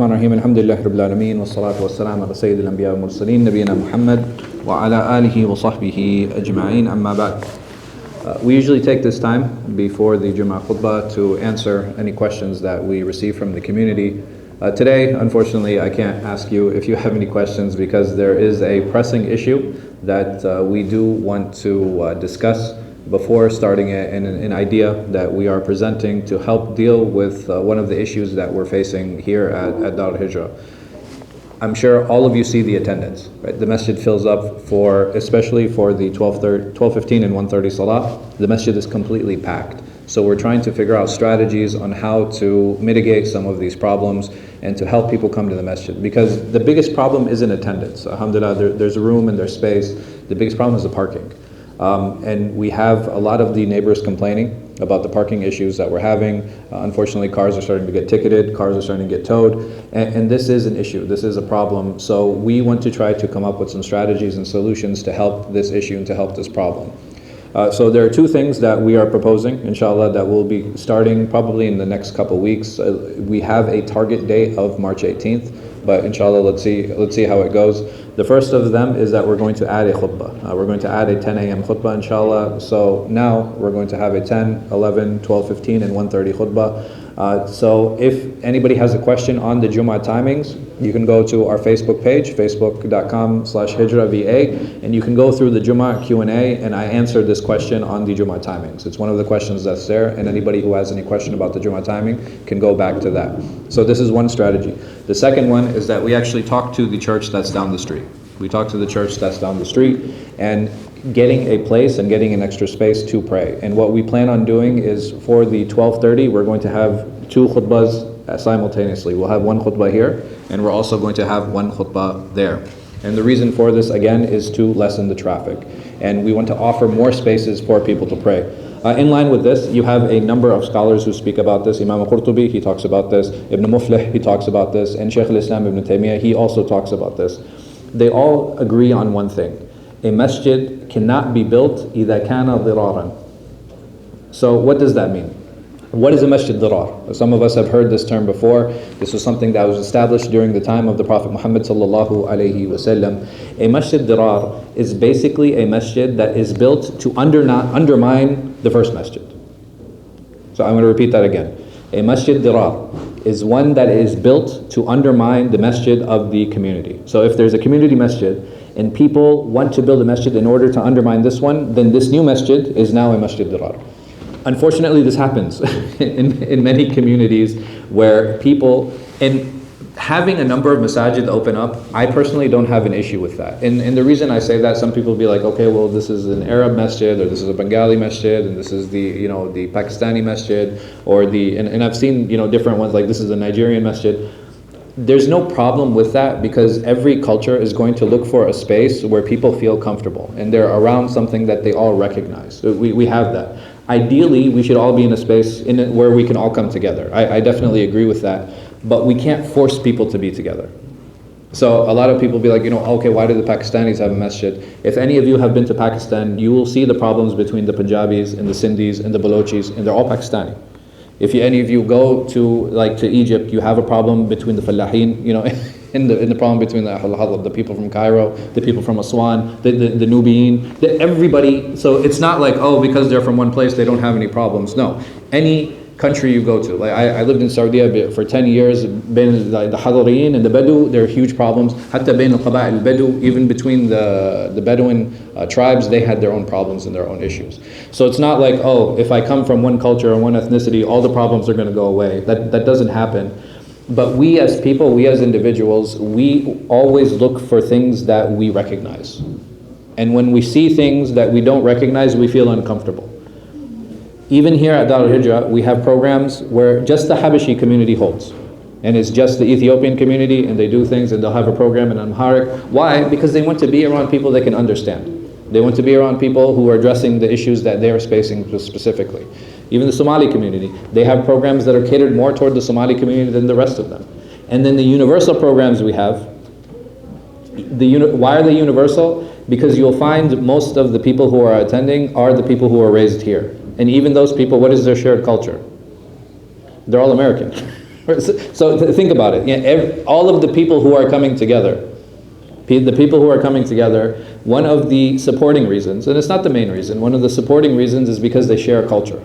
الرحمن الرحيم الحمد لله رب العالمين والصلاة والسلام على سيد الأنبياء والمرسلين نبينا محمد وعلى آله وصحبه أجمعين أما بعد. We usually take this time before the Jummah khutbah to answer any questions that we receive from the community. Today, unfortunately, I can't ask you if you have any questions because there is a pressing issue that we do want to discuss before starting an idea that we are presenting to help deal with one of the issues that we're facing here at Al-Hijrah. I'm sure all of you see the attendance, right? The masjid fills up especially for the 12:15 and 1:30 Salah. The masjid is completely packed. So we're trying to figure out strategies on how to mitigate some of these problems and to help people come to the masjid. Because the biggest problem isn't attendance. Alhamdulillah, there's room and there's space. The biggest problem is the parking. And we have a lot of the neighbors complaining about the parking issues that we're having. Unfortunately, cars are starting to get ticketed, cars are starting to get towed, and this is an issue, this is a problem. So we want to try to come up with some strategies and solutions to help this issue and to help this problem. So there are two things that we are proposing, inshallah, that will be starting probably in the next couple weeks. We have a target date of March 18th, but inshallah, let's see how it goes. The first of them is that we're going to add a khutbah. We're going to add a 10 a.m. khutbah, inshallah. So now we're going to have a 10, 11, 12:15, and 1:30 khutbah. So if anybody has a question on the Jummah timings, you can go to our Facebook page, facebook.com/hijrahva, and you can go through the Jummah Q&A, and I answered this question on the Jummah timings. It's one of the questions that's there, and anybody who has any question about the Jummah timing can go back to that. So this is one strategy. The second one is that we actually talk to the church that's down the street. We talk to the church that's down the street and getting a place and getting an extra space to pray. And what we plan on doing is for the 12:30, we're going to have two khutbahs simultaneously. We'll have one khutbah here, and we're also going to have one khutbah there. And the reason for this, again, is to lessen the traffic. And we want to offer more spaces for people to pray. In line with this, you have a number of scholars who speak about this. Imam al-Qurtubi, he talks about this. Ibn Muflih, he talks about this. And Shaykh al-Islam Ibn Taymiyyah, he also talks about this. They all agree on one thing. A masjid cannot be built إِذَا كَانَ ضِرَارًا. So what does that mean? What is a masjid dirar? Some of us have heard this term before. This was something that was established during the time of the Prophet Muhammad sallallahu alaihi wasallam. A masjid dirar is basically a masjid that is built to undermine the first masjid. So I'm going to repeat that again. A masjid dirar is one that is built to undermine the masjid of the community. So if there's a community masjid and people want to build a masjid in order to undermine this one, then this new masjid is now a masjid dirar. Unfortunately, this happens in many communities where people, and having a number of masajid open up, I personally don't have an issue with that. And the reason I say that, some people will be like, okay, well, this is an Arab masjid, or this is a Bengali masjid, and this is the Pakistani masjid, or and I've seen different ones, like this is a Nigerian masjid. There's no problem with that because every culture is going to look for a space where people feel comfortable and they're around something that they all recognize. So we have that. Ideally, we should all be in a space where we can all come together. I definitely agree with that, but we can't force people to be together. So a lot of people be like, okay, why do the Pakistanis have a masjid? If any of you have been to Pakistan, you will see the problems between the Punjabis and the Sindhis and the Balochis, and they're all Pakistani. If any of you go to Egypt, you have a problem between the Fallahin, and the problem between the people from Cairo, the people from Aswan, the Nubian, everybody. So it's not like, because they're from one place, they don't have any problems. No, any country you go to. Like I lived in Saudi for 10 years, between the Hadariyin and the Bedou, there are huge problems. Hatta bain al-Qaba'il al-Bedou, even between the Bedouin tribes, they had their own problems and their own issues. So it's not like, if I come from one culture or one ethnicity, all the problems are going to go away. That doesn't happen. But we as people, we as individuals, we always look for things that we recognize. And when we see things that we don't recognize, we feel uncomfortable. Even here at Al-Hijrah, we have programs where just the Habashi community holds. And it's just the Ethiopian community, and they do things, and they'll have a program in Amharic. Why? Because they want to be around people they can understand. They want to be around people who are addressing the issues that they are facing specifically. Even the Somali community, they have programs that are catered more toward the Somali community than the rest of them. And then the universal programs we have, why are they universal? Because you'll find most of the people who are attending are the people who are raised here. And even those people, what is their shared culture? They're all American. So think about it. Yeah, all of the people who are coming together, one of the supporting reasons, and it's not the main reason, one of the supporting reasons is because they share a culture.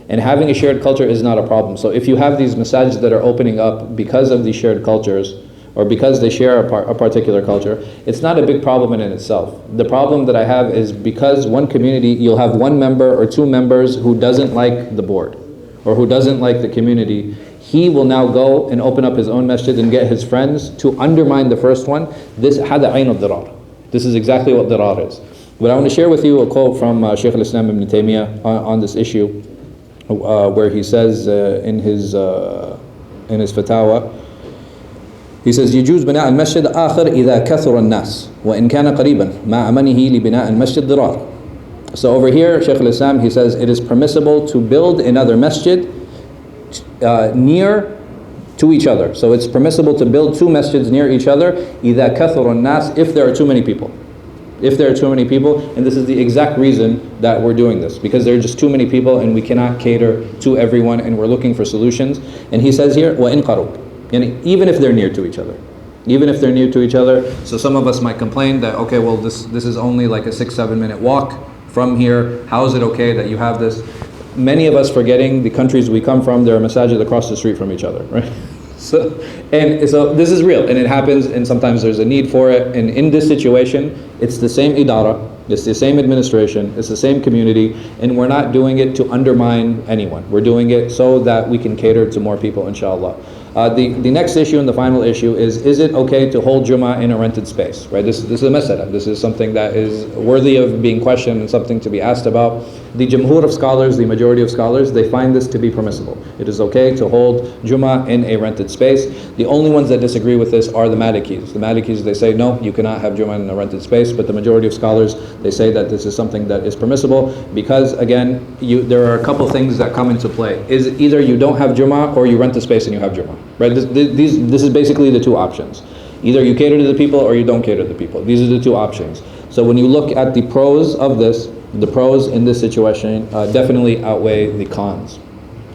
And having a shared culture is not a problem. So if you have these masajids that are opening up because of these shared cultures, or because they share a particular culture, it's not a big problem in itself. The problem that I have is because one community, you'll have one member or two members who doesn't like the board, or who doesn't like the community. He will now go and open up his own masjid and get his friends to undermine the first one. This هذا عين الضرار. This is exactly what dirar is. But I want to share with you a quote from Shaykh al-Islam ibn Taymiyyah on this issue, where he says in his fatwa, he says يجوز بناء المسجد آخر إذا كثر الناس وإن كان قريبا مع منه لبناء المسجد ضرار. So over here, Shaykh al-Islam, he says it is permissible to build another masjid near to each other. So it's permissible to build two masjids near each other إذا كثر الناس, if there are too many people. If there are too many people, and this is the exact reason that we're doing this, because there are just too many people and we cannot cater to everyone, and we're looking for solutions. And he says here, وَإِنْ قَرُوب, and even if they're near to each other. Even if they're near to each other. So some of us might complain that, okay, well this is only like a 6-7 minute walk from here. How is it okay that you have this? Many of us forgetting the countries we come from, there are masajid across the street from each other, right? So this is real, and it happens, and sometimes there's a need for it. And in this situation, it's the same idara, it's the same administration, it's the same community, and we're not doing it to undermine anyone. We're doing it so that we can cater to more people, inshallah. The next issue and the final issue is it okay to hold Jummah in a rented space? Right? This is a mas'ala. This is something that is worthy of being questioned and something to be asked about. The Jumhur of scholars, the majority of scholars, they find this to be permissible. It is okay to hold Jummah in a rented space. The only ones that disagree with this are the Malikis. The Malikis, they say, no, you cannot have Jummah in a rented space, but the majority of scholars, they say that this is something that is permissible because, again, there are a couple things that come into play. Is either you don't have Jummah or you rent the space and you have Jummah. Right? This is basically the two options. Either you cater to the people or you don't cater to the people. These are the two options. So when you look at the pros of this, the pros in this situation definitely outweigh the cons.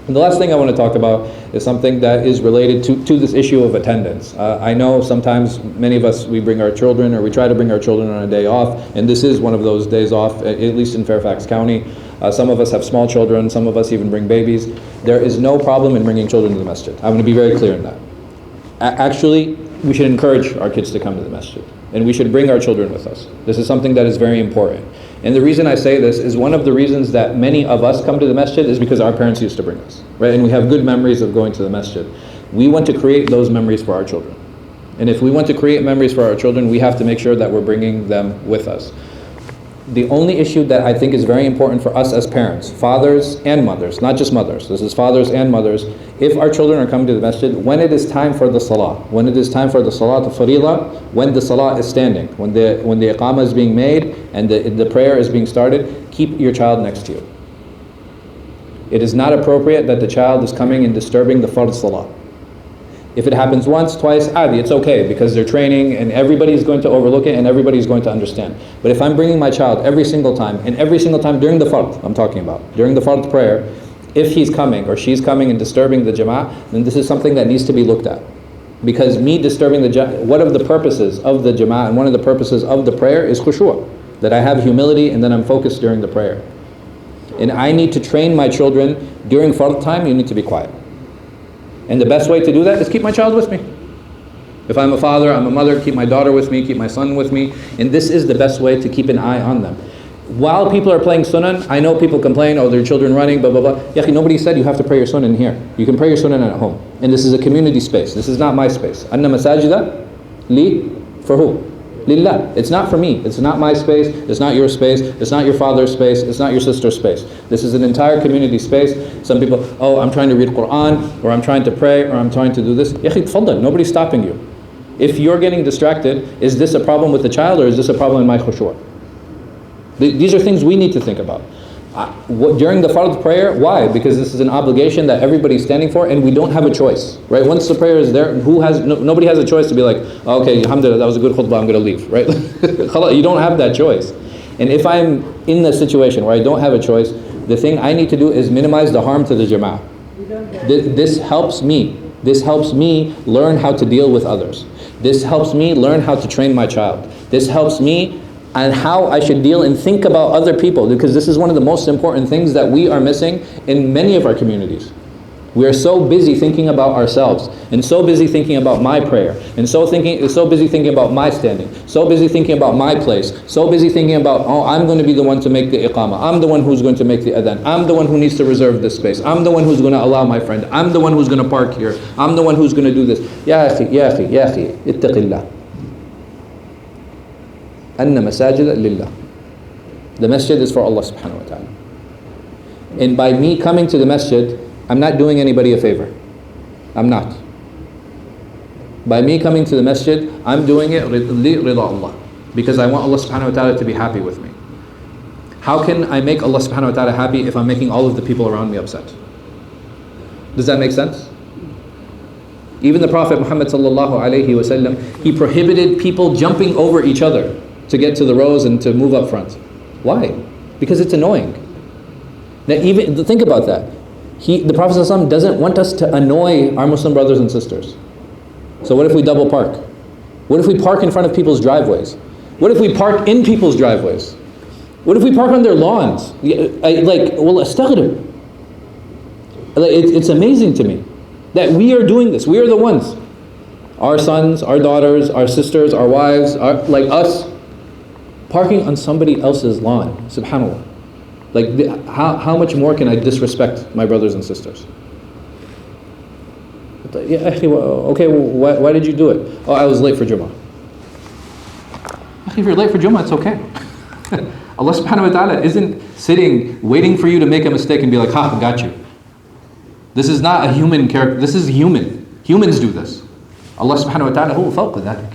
And the last thing I want to talk about is something that is related to this issue of attendance. I know sometimes many of us, we bring our children, or we try to bring our children on a day off, and this is one of those days off, at least in Fairfax County. Some of us have small children, some of us even bring babies. There is no problem in bringing children to the masjid. I'm going to be very clear in that. Actually, we should encourage our kids to come to the masjid, and we should bring our children with us. This is something that is very important. And the reason I say this is one of the reasons that many of us come to the masjid is because our parents used to bring us, right? And we have good memories of going to the masjid. We want to create those memories for our children. And if we want to create memories for our children, we have to make sure that we're bringing them with us. The only issue that I think is very important for us as parents, fathers and mothers, not just mothers, this is fathers and mothers, if our children are coming to the masjid, when it is time for the salah, when it is time for the salah to farilah, when the salah is standing, when the iqamah is being made and the prayer is being started, keep your child next to you. It is not appropriate that the child is coming and disturbing the fard salah. If it happens once, twice, adi, it's okay because they're training and everybody's going to overlook it and everybody's going to understand. But if I'm bringing my child every single time, and every single time during the fard, I'm talking about, during the fard prayer, if he's coming or she's coming and disturbing the jama'ah, then this is something that needs to be looked at. Because me disturbing the jama'ah, one of the purposes of the jama'ah and one of the purposes of the prayer is khushu', that I have humility and then I'm focused during the prayer. And I need to train my children during fard time, you need to be quiet. And the best way to do that is keep my child with me. If I'm a father, I'm a mother, keep my daughter with me, keep my son with me. And this is the best way to keep an eye on them. While people are playing sunan, I know people complain, oh, their children running, blah, blah, blah. Yaqi, nobody said you have to pray your sunan here. You can pray your sunan at home. And this is a community space. This is not my space. Anna masajida li, for who? Lillah. It's not for me. It's not my space. It's not your space. It's not your father's space. It's not your sister's space. This is an entire community space. Some people, oh, I'm trying to read Quran, or I'm trying to pray, or I'm trying to do this. Yaqi, tfaddal. Nobody's stopping you. If you're getting distracted, is this a problem with the child, or is this a problem in my khushu'? These are things we need to think about. During the fard prayer, why? Because this is an obligation that everybody's standing for, and we don't have a choice, right? Once the prayer is there, nobody has a choice to be like, oh, okay, alhamdulillah, that was a good khutbah, I'm going to leave, right? You don't have that choice. And if I'm in the situation where I don't have a choice, the thing I need to do is minimize the harm to the jama'ah. This helps me. This helps me learn how to deal with others. This helps me learn how to train my child. This helps me and how I should deal and think about other people, because this is one of the most important things that we are missing in many of our communities. We are so busy thinking about ourselves, and so busy thinking about my prayer, and so busy thinking about my standing, so busy thinking about my place, so busy thinking about, oh, I'm going to be the one to make the iqamah, I'm the one who's going to make the adhan, I'm the one who needs to reserve this space, I'm the one who's going to allow my friend, I'm the one who's going to park here, I'm the one who's going to do this. Ya akhi, ya akhi, ya akhi, ittaqillah. Anna masajid lillah. The masjid is for Allah subhanahu wa ta'ala. And by me coming to the masjid, I'm not doing anybody a favor. I'm not. By me coming to the masjid, I'm doing it rida Allah, because I want Allah subhanahu wa ta'ala to be happy with me. How can I make Allah subhanahu wa ta'ala happy if I'm making all of the people around me upset? Does that make sense? Even the Prophet Muhammad sallallahu alayhi wa sallam, he prohibited people jumping over each other to get to the rows and to move up front. Why? Because it's annoying. Now even think about that. The Prophet ﷺ doesn't want us to annoy our Muslim brothers and sisters. So what if we double park? What if we park in front of people's driveways? What if we park in people's driveways? What if we park on their lawns? Astaghfir. It's amazing to me that we are doing this. We are the ones. Our sons, our daughters, our sisters, our wives, like us, parking on somebody else's lawn. Subhanallah. How much more can I disrespect my brothers and sisters? Okay, why did you do it? Oh, I was late for Jummah. If you're late for Jummah, it's okay. Allah subhanahu wa ta'ala isn't sitting waiting for you to make a mistake and be like, ha, got you. This is not a human character. This is human. Humans do this. Allah subhanahu wa ta'ala huwa fawqa dhalik.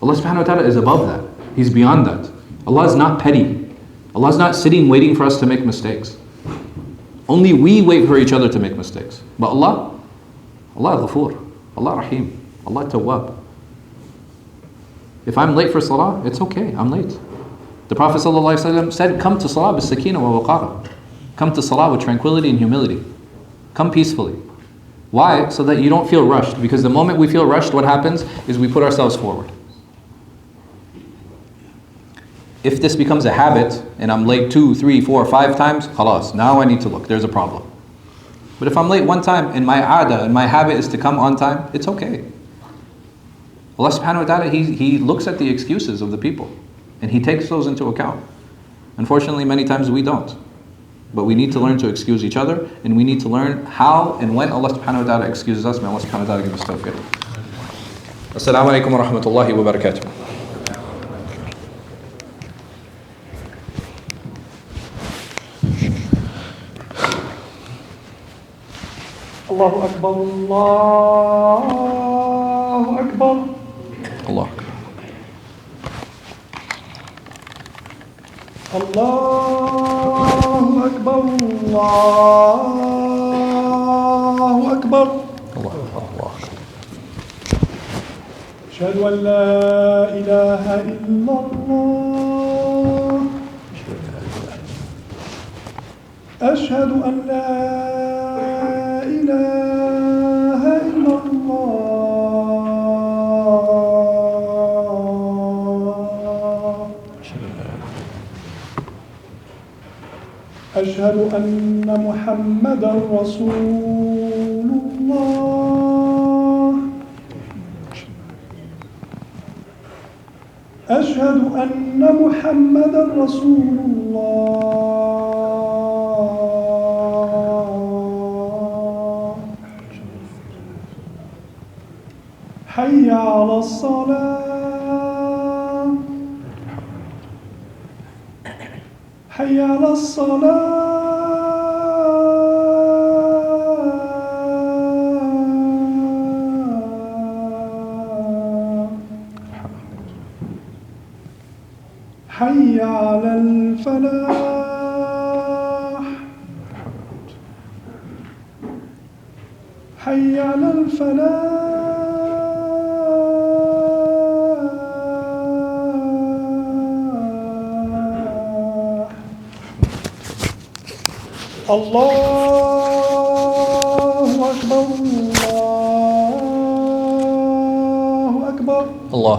Allah subhanahu wa ta'ala is above that. He's beyond that. Allah is not petty. Allah is not sitting waiting for us to make mistakes. Only we wait for each other to make mistakes. But Allah Ghafoor, Allah Rahim, Allah Tawwab. If I'm late for Salah, it's okay, I'm late. The Prophet ﷺ said, come to Salah bis sakina wa waqara. Come to Salah with tranquility and humility. Come peacefully. Why? So that you don't feel rushed. Because the moment we feel rushed, what happens is we put ourselves forward. If this becomes a habit and I'm late 2, 3, 4, 5 times, khalas, now I need to look, there's a problem. But if I'm late one time and my aada and my habit is to come on time, it's okay. Allah subhanahu wa ta'ala, He looks at the excuses of the people and He takes those into account. Unfortunately, many times we don't. But we need to learn to excuse each other, and we need to learn how and when Allah subhanahu wa ta'ala excuses us. May Allah subhanahu wa ta'ala give us tawfiq. Assalamu alaikum wa rahmatullahi wa barakatuh. Allahu Akbar, Allahu Akbar. Allah. Allahu Akbar, Allahu Akbar. Allah. Allah. Ashhadu an la ilaha illallah. Ashhadu an la ilaha illallah. أشهد أن محمدا رسول الله. أشهد أن محمدا رسول الله. حي على الصلاة. حي على الصلاة. حي على الفلاح. حي على الفلاح. الله أكبر الله أكبر. Allah